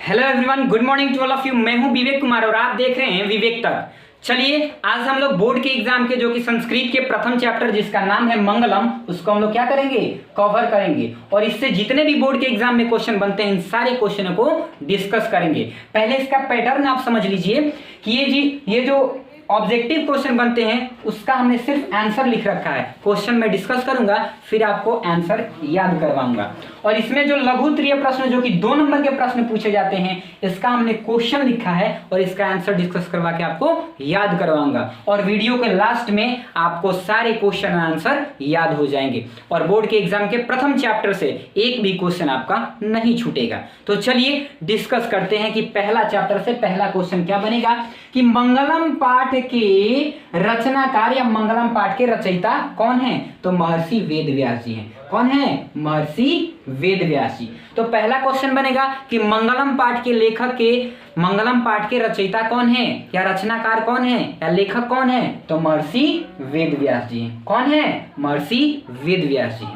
Hello everyone, good morning to all of you. मैं हूं विवेक कुमार और आप देख रहे हैं विवेक तक। चलिए, आज हम लोग बोर्ड के एग्जाम के जो कि संस्कृत के प्रथम चैप्टर जिसका नाम है मंगलम, उसको हम लोग क्या करेंगे, कवर करेंगे। और इससे जितने भी बोर्ड के एग्जाम में क्वेश्चन बनते हैं इन सारे क्वेश्चनों को डिस्कस करेंगे। पहले इसका पैटर्न आप समझ लीजिए कि ये जो ऑब्जेक्टिव क्वेश्चन बनते हैं उसका हमने सिर्फ आंसर लिख रखा है। क्वेश्चन में डिस्कस करूंगा, फिर आपको आंसर याद करवाऊंगा। और इसमें जो लघु उत्तरीय प्रश्न जो कि 2 नंबर के प्रश्न पूछे जाते हैं, इसका हमने क्वेश्चन लिखा है और इसका आंसर डिस्कस करवा के आपको याद करवाऊंगा। और वीडियो के लास्ट में आपको सारे क्वेश्चन आंसर याद हो जाएंगे और बोर्ड के एग्जाम के प्रथम चैप्टर से एक भी क्वेश्चन आपका नहीं छूटेगा। तो चलिए डिस्कस करते हैं कि पहला चैप्टर से पहला क्वेश्चन क्या बनेगा कि मंगलम पाठ के रचनाकार या मंगलम पाठ के रचयिता कौन है। तो महर्षि वेदव्यास जी हैं। कौन है? महर्षि वेदव्यास जी। तो पहला क्वेश्चन बनेगा कि मंगलम पाठ के लेखक के, मंगलम पाठ के रचयिता कौन है या रचनाकार कौन है या लेखक कौन है। तो महर्षि वेदव्यास जी हैं। कौन है? महर्षि वेदव्यास जी।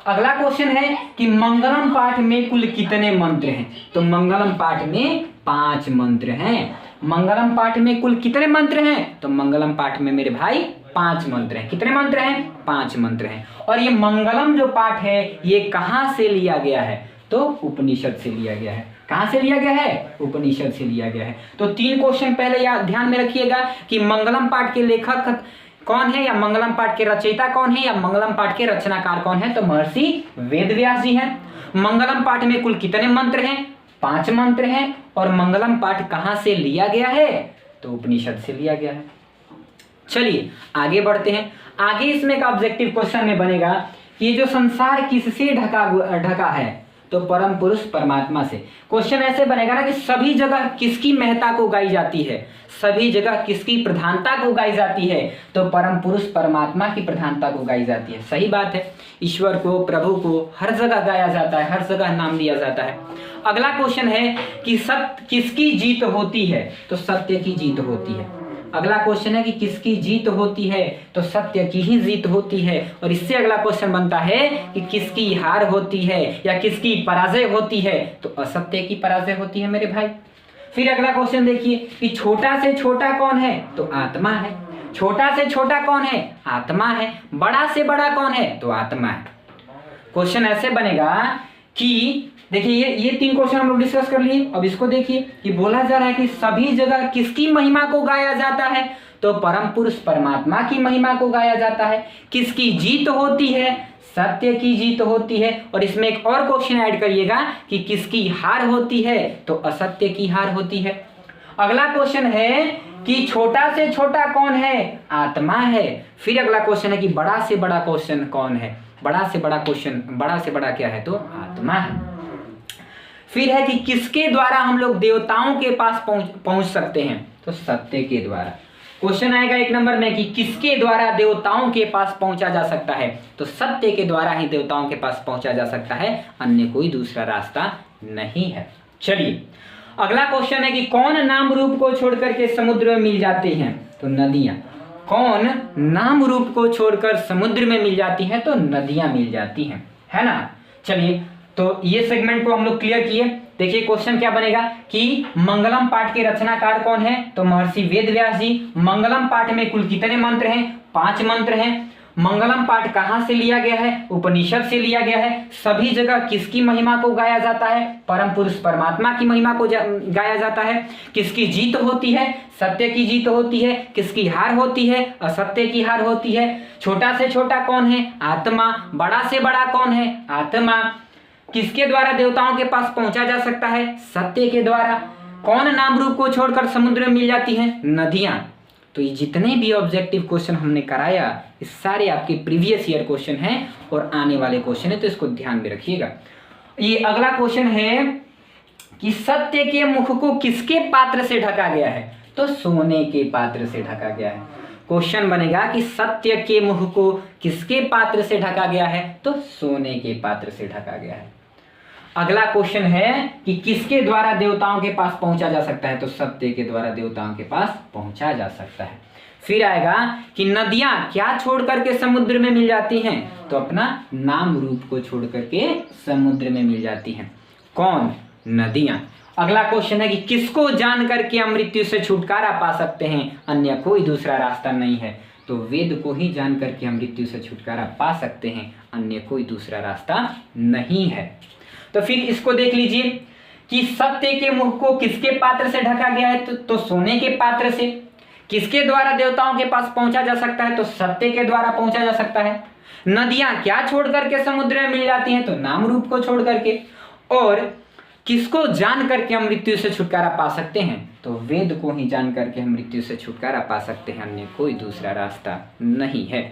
अगला क्वेश्चन है कि मंगलम पाठ में कुल कितने मंत्र हैं। तो मंगलम पाठ में 5 मंत्र हैं। मंगलम पाठ में कुल कितने मंत्र हैं। तो मंगलम पाठ में मेरे भाई 5 मंत्र हैं। कितने मंत्र हैं? 5 मंत्र हैं। और ये मंगलम जो पाठ है ये कहां से लिया गया है। तो उपनिषद से लिया गया है। कहां से लिया गया है? उपनिषद से लिया गया है। तो 3 क्वेश्चन पहले ध्यान में रखिएगा कि मंगलम पाठ के लेखक कौन है या मंगलम पाठ के रचयिता कौन है या मंगलम पाठ के रचनाकार कौन है। तो महर्षि वेदव्यास जी हैं। मंगलम पाठ में कुल कितने मंत्र हैं? 5 मंत्र हैं। और मंगलम पाठ कहां से लिया गया है। तो उपनिषद से लिया गया है। चलिए आगे बढ़ते हैं। आगे इसमें का ऑब्जेक्टिव क्वेश्चन में बनेगा कि ये जो संसार किससे ढका है। तो परम पुरुष परमात्मा से। क्वेश्चन ऐसे बनेगा ना कि सभी जगह किसकी महत्ता को गाई जाती है, सभी जगह किसकी प्रधानता को गाई जाती है। तो परम पुरुष परमात्मा की प्रधानता को गाई जाती है। सही बात है, ईश्वर को, प्रभु को हर जगह गाया जाता है, हर जगह नाम दिया जाता है। अगला क्वेश्चन है कि सत्य किसकी जीत होती है। तो सत्य की जीत होती है। अगला क्वेश्चन है कि किसकी जीत होती है। तो सत्य की ही जीत होती है। और इससे अगला क्वेश्चन बनता है कि किसकी हार होती है या किसकी पराजय होती है। तो असत्य की पराजय होती है मेरे भाई। फिर अगला क्वेश्चन देखिए कि छोटा से छोटा कौन है। तो आत्मा है। छोटा से छोटा कौन है? आत्मा है। बड़ा से बड़ा कौन है? तो आत्मा है। क्वेश्चन ऐसे बनेगा कि देखिए ये 3 क्वेश्चन हम लोग डिस्कस कर लिए। अब इसको देखिए कि बोला जा रहा है कि सभी जगह किसकी महिमा को गाया जाता है। तो परम पुरुष परमात्मा की महिमा को गाया जाता है। किसकी जीत होती है? सत्य की जीत होती है। और इसमें एक और क्वेश्चन ऐड करिएगा कि किसकी हार होती है। तो असत्य की हार होती है। अगला क्वेश्चन है कि छोटा से छोटा कौन है? आत्मा है। फिर अगला क्वेश्चन है कि बड़ा से बड़ा क्वेश्चन कौन है। बड़ा से बड़ा क्वेश्चन, बड़ा से बड़ा क्या है? तो आत्मा है। फिर है कि किसके द्वारा हम लोग देवताओं के पास पहुंच सकते हैं। तो सत्य के द्वारा। क्वेश्चन आएगा 1 नंबर में कि किसके द्वारा देवताओं के पास पहुंचा जा सकता है। तो सत्य के द्वारा ही देवताओं के पास पहुंचा जा सकता है, अन्य कोई दूसरा रास्ता नहीं है। चलिए अगला क्वेश्चन है कि कौन नाम रूप को छोड़कर के समुद्र में मिल जाते हैं। तो नदियां। कौन नाम रूप को छोड़कर समुद्र में मिल जाती है। तो नदियां मिल जाती हैं, है ना। चलिए तो ये सेगमेंट को हम लोग क्लियर किए। देखिए क्वेश्चन क्या बनेगा कि मंगलम पाठ के रचनाकार कौन है। तो महर्षि वेदव्यास जी। मंगलम पाठ में कुल कितने मंत्र हैं? 5 मंत्र हैं। मंगलम पाठ कहां से लिया गया है? उपनिषद से लिया गया है। सभी जगह किसकी महिमा को गाया जाता है? परम पुरुष परमात्मा की महिमा को गाया जाता है। किसकी जीत होती है? सत्य की जीत होती है। किसकी हार होती है? असत्य की हार होती है। छोटा से छोटा कौन है? आत्मा। बड़ा से बड़ा कौन है? आत्मा। किसके द्वारा देवताओं के पास पहुंचा जा सकता है? सत्य के द्वारा। कौन नाम रूप को छोड़कर समुद्र में मिल जाती हैं? नदियां। तो ये जितने भी ऑब्जेक्टिव क्वेश्चन हमने कराया ये सारे आपके प्रीवियस ईयर क्वेश्चन हैं और आने वाले क्वेश्चन है, तो इसको ध्यान में रखिएगा। ये अगला क्वेश्चन है कि सत्य के मुख को किसके पात्र से ढका गया है। तो सोने के पात्र से ढका गया है। क्वेश्चन बनेगा कि सत्य के मुख को किसके पात्र से ढका गया है। तो सोने के पात्र से ढका गया है। अगला क्वेश्चन है कि किसके द्वारा देवताओं के पास पहुंचा जा सकता है। तो सत्य के द्वारा देवताओं के पास पहुंचा जा सकता है। फिर आएगा कि नदियां क्या छोड़ करके समुद्र में मिल जाती हैं। तो अपना नाम रूप को छोड़ करके समुद्र में मिल जाती हैं। कौन? नदियां। अगला क्वेश्चन है कि किसको जान करके हम मृत्यु से छुटकारा पा सकते हैं, अन्य कोई दूसरा रास्ता नहीं है। तो वेद को ही जान करके हम मृत्यु से छुटकारा पा सकते हैं, अन्य कोई दूसरा रास्ता नहीं है। तो फिर इसको देख लीजिए कि सत्य के मुख को किसके पात्र से ढका गया है, तो सोने के पात्र से। किसके द्वारा देवताओं के पास पहुंचा जा सकता है, तो सत्य के द्वारा पहुंचा जा सकता है। नदियां क्या छोड़ करके समुद्र में मिल जाती हैं, तो नाम रूप को छोड़ करके। और किसको जान करके हम मृत्यु से छुटकारा पा सकते हैं, तो वेद को ही जान करके हम मृत्यु से छुटकारा पा सकते हैं, अन्य कोई दूसरा रास्ता नहीं है।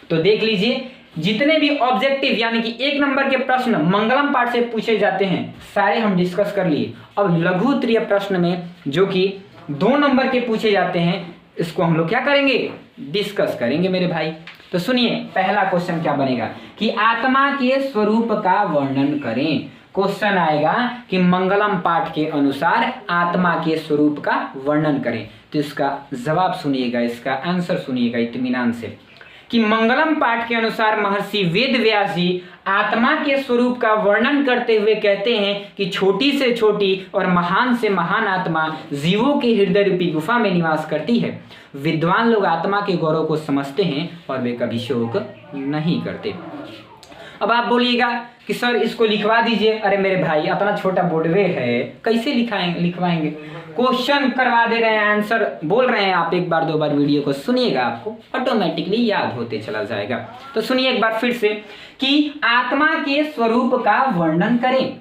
तो देख लीजिए जितने भी ऑब्जेक्टिव यानी कि 1 नंबर के प्रश्न मंगलम पाठ से पूछे जाते हैं सारे हम डिस्कस कर लिए। अब लघु उत्तरीय प्रश्न में जो कि 2 नंबर के पूछे जाते हैं इसको हम लोग क्या करेंगे, डिस्कस करेंगे मेरे भाई। तो सुनिए पहला क्वेश्चन क्या बनेगा कि आत्मा के स्वरूप का वर्णन करें। क्वेश्चन आएगा कि मंगलम पाठ के अनुसार आत्मा के स्वरूप का वर्णन करें। तो इसका जवाब सुनिएगा, इसका आंसर सुनिएगा इत्मीनान से कि मंगलम पाठ के अनुसार महर्षि वेद व्यास जी आत्मा के स्वरूप का वर्णन करते हुए कहते हैं कि छोटी से छोटी और महान से महान आत्मा जीवों के हृदय रूपी गुफा में निवास करती है। विद्वान लोग आत्मा के गौरव को समझते हैं और वे कभी शोक नहीं करते। अब आप बोलिएगा कि सर इसको लिखवा दीजिए। अरे मेरे भाई अपना छोटा बोर्डवे है, कैसे लिखवाएंगे। क्वेश्चन करवा दे रहे हैं, आंसर बोल रहे हैं, आप 1 बार 2 बार वीडियो को सुनिएगा, आपको ऑटोमेटिकली याद होते चला जाएगा। तो सुनिए एक बार फिर से कि आत्मा के स्वरूप का वर्णन करें।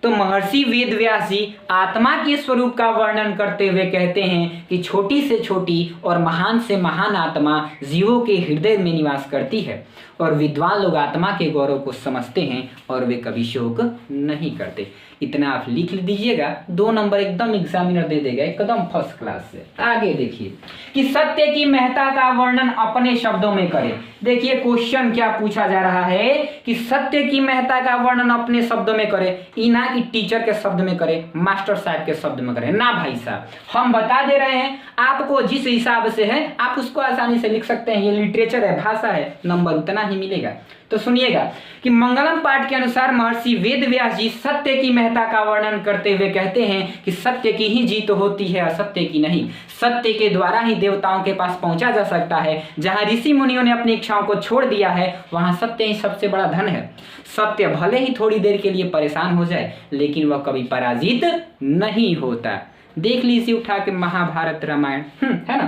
तो महर्षि वेद व्यास जी आत्मा के स्वरूप का वर्णन करते हुए कहते हैं कि छोटी से छोटी और महान से महान आत्मा जीवों के हृदय में निवास करती है और विद्वान लोग आत्मा के गौरव को समझते हैं और वे कभी शोक नहीं करते। इतना आप लिख दीजिएगा, 2 नंबर एकदम एग्जामिनर दे देगा, एकदम फर्स्ट क्लास से। आगे देखिए कि सत्य की महत्ता का वर्णन अपने शब्दों में करें। देखिए क्वेश्चन क्या पूछा जा रहा है कि सत्य की महत्ता का वर्णन अपने शब्दों में करें। ई ना कि टीचर के शब्द में करें, मास्टर साहब के शब्द में करें, ना भाई साहब। हम बता दे रहे हैं आपको, जिस हिसाब से है आप उसको आसानी से लिख सकते हैं। ये लिटरेचर है, भाषा है, नंबर उतना ही मिलेगा। तो सुनिएगा कि मंगलम पाठ के अनुसार महर्षि वेद व्यास जी सत्य की महत्ता का वर्णन करते हुए कहते हैं कि सत्य की ही जीत होती है, असत्य की नहीं। सत्य के द्वारा ही देवताओं के पास पहुंचा जा सकता है। जहां ऋषि मुनियों ने अपनी इच्छाओं को छोड़ दिया है वहां सत्य ही सबसे बड़ा धन है। सत्य भले ही थोड़ी देर के लिए परेशान हो जाए लेकिन वह कभी पराजित नहीं होता। देख लीजिए उठा के महाभारत रामायण, है ना।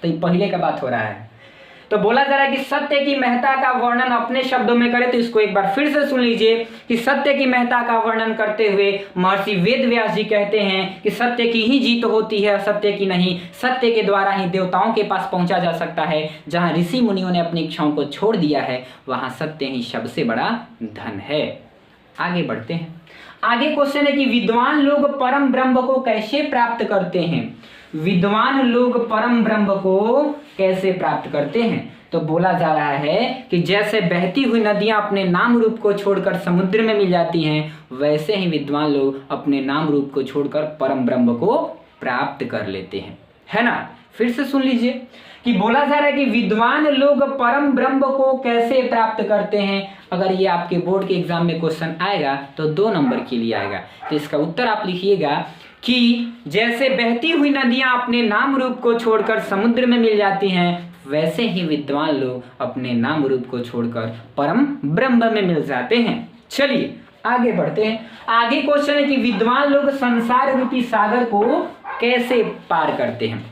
तो ये पहले का बात हो रहा है। तो बोला जा रहा है कि सत्य की महत्ता का वर्णन अपने शब्दों में करें। तो इसको एक बार फिर से सुन लीजिए कि सत्य की महत्ता का वर्णन करते हुए महर्षि वेद व्यास जी कहते हैं कि सत्य की ही जीत होती है, असत्य की नहीं। सत्य के द्वारा ही देवताओं के पास पहुंचा जा सकता है। जहां ऋषि मुनियों ने अपनी इच्छाओं को छोड़ दिया है वहां सत्य ही सबसे बड़ा धन है। आगे बढ़ते हैं। आगे क्वेश्चन है कि विद्वान लोग परम ब्रह्म को कैसे प्राप्त करते हैं। विद्वान लोग परम ब्रह्म को कैसे प्राप्त करते हैं। तो बोला जा रहा है कि जैसे बहती हुई नदियां अपने नाम रूप को छोड़कर समुद्र में मिल जाती हैं, वैसे ही विद्वान लोग अपने नाम रूप को छोड़कर परम ब्रह्म को प्राप्त कर लेते हैं, है ना। फिर से सुन लीजिए कि बोला जा रहा है कि विद्वान लोग परम ब्रह्म को कैसे प्राप्त करते हैं। अगर ये आपके बोर्ड के एग्जाम में क्वेश्चन आएगा तो 2 नंबर के लिए आएगा। तो इसका उत्तर आप लिखिएगा कि जैसे बहती हुई नदियां अपने नाम रूप को छोड़कर समुद्र में मिल जाती हैं, वैसे ही विद्वान लोग अपने नाम रूप को छोड़कर परम ब्रह्म में मिल जाते हैं। चलिए आगे बढ़ते हैं। आगे क्वेश्चन है कि विद्वान लोग संसार रूपी सागर को कैसे पार करते हैं।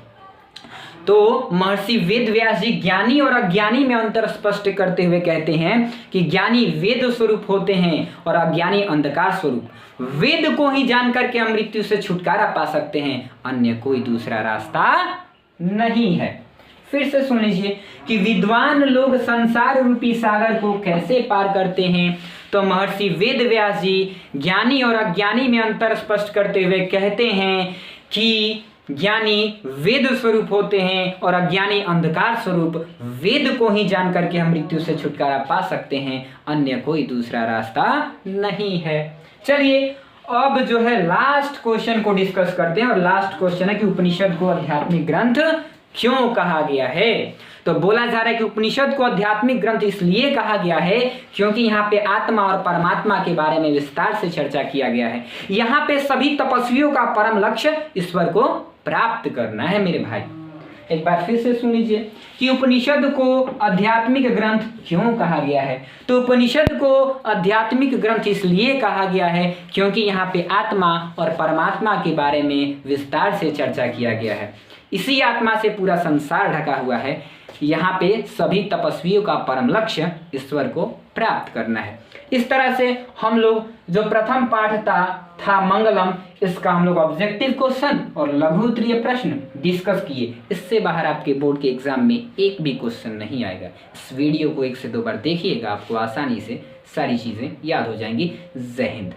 तो महर्षि वेद व्यास जी ज्ञानी और अज्ञानी में अंतर स्पष्ट करते हुए कहते हैं कि ज्ञानी वेद स्वरूप होते हैं और अज्ञानी अंधकार स्वरूप। वेद को ही जान करके हम मृत्यु से छुटकारा पा सकते हैं, अन्य कोई दूसरा रास्ता नहीं है। फिर से सुन लीजिए कि विद्वान लोग संसार रूपी सागर को कैसे पार करते हैं। तो महर्षि वेद व्यास जी ज्ञानी और अज्ञानी में अंतर स्पष्ट करते हुए कहते हैं कि ज्ञानी वेद स्वरूप होते हैं और अज्ञानी अंधकार स्वरूप। वेद को ही जान करके हम मृत्यु से छुटकारा पा सकते हैं, अन्य कोई दूसरा रास्ता नहीं है। चलिए अब जो है लास्ट क्वेश्चन को डिस्कस करते हैं। और लास्ट क्वेश्चन है कि उपनिषद को आध्यात्मिक ग्रंथ क्यों कहा गया है। तो बोला जा रहा है कि उपनिषद को आध्यात्मिक ग्रंथ इसलिए कहा गया है क्योंकि यहाँ पे आत्मा और परमात्मा के बारे में विस्तार से चर्चा किया गया है। यहाँ पे सभी तपस्वियों का परम लक्ष्य ईश्वर को प्राप्त करना है मेरे भाई। एक बार फिर से सुन लीजिए कि उपनिषद को आध्यात्मिक ग्रंथ क्यों कहा गया है। तो उपनिषद को आध्यात्मिक ग्रंथ इसलिए कहा गया है क्योंकि यहाँ पे आत्मा और परमात्मा के बारे में विस्तार से चर्चा किया गया है। इसी आत्मा से पूरा संसार ढका हुआ है। यहाँ पे सभी तपस्वियों का परम लक्ष्य ईश्वर को प्राप्त करना है। इस तरह से हम लोग जो प्रथम पाठ था मंगलम, इसका हम लोग ऑब्जेक्टिव क्वेश्चन और लघु उत्तरीय प्रश्न डिस्कस किए। इससे बाहर आपके बोर्ड के एग्जाम में एक भी क्वेश्चन नहीं आएगा। इस वीडियो को 1 से 2 बार देखिएगा, आपको आसानी से सारी चीजें याद हो जाएंगी। जय हिंद।